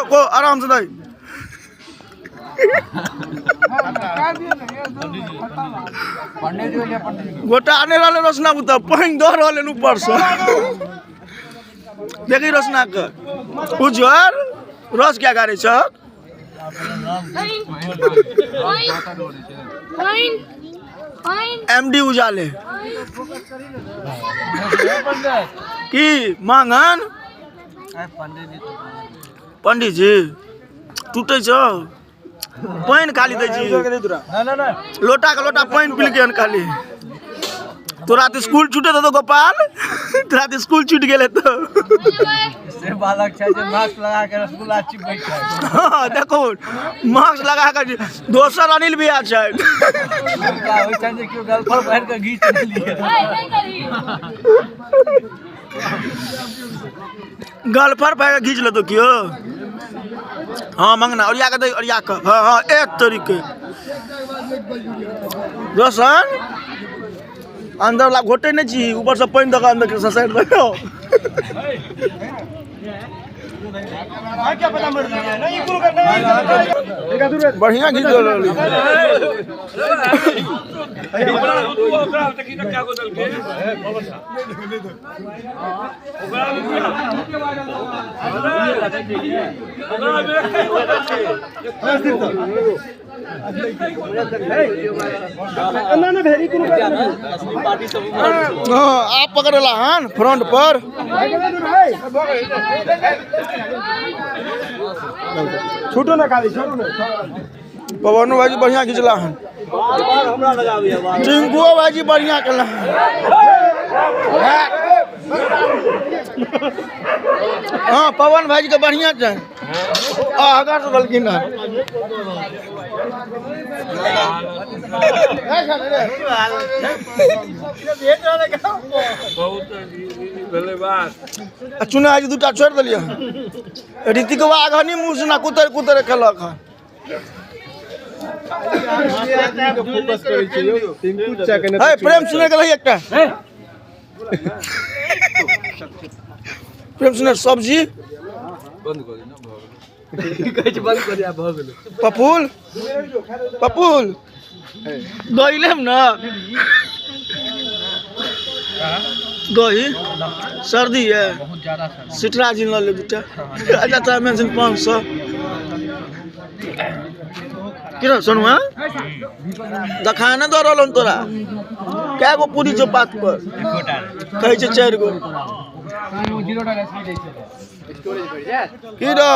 को आराम से नहीं गोटा आने वाले रोशना बुता पानी दौड़ वाले ऊपर से देखी रोशना का उज्जवल रस क्या गाड़ी छ एमडी उजाले की मांगन पंडित जी टूटे छ पानी खाली दे जी लोटा का लोटा पानी पी के खाली तो रात स्कूल छूटे तो गोपाल तो रात स्कूल छूट गए तो से बालक छै जे मास्क लगा के रसगुल्ला चिपकै छै हां देखो मास्क लगा के दोसर अनिल भी आ छै का होय छै जे क्यों गलफर पहन के घीच लिए गलफर पहन के घीच ले तो क्यों हां मंगना और या के दे और या के हां हां एक तरीके रोशन अंदर ला घोटे नहीं छी ऊपर से पानी दका अंदर के साइड में क्या पता मर गया नहीं गुरु का बढ़िया गीत रहली ओकरा तकी क्या गोदल के आप पकड़ला हन फ्रंट पर छूटो ना खाली छोड़ो ना पवन भाई बढ़िया खिंचला हन टिंकू भाई बढ़िया कला हाँ पवन भाई के बढ़िया छै आगा से गलकिन चुना आज दूटा छोड़ दिलिए ऋतिकवा आगनी मुँह से ना कुतर कुतर खेलक प्रेम सुने के एक प्रेम सुने सब्जी पपुल पपुल दही लेम ना दही सर्दी है सिट्राजिन ले बेटा अच्छा तो मैं 500 किरा सुनुआ दखाना दो रहलन तोरा कै गो पूरी जो बात पर कहै छै 4 गो की रो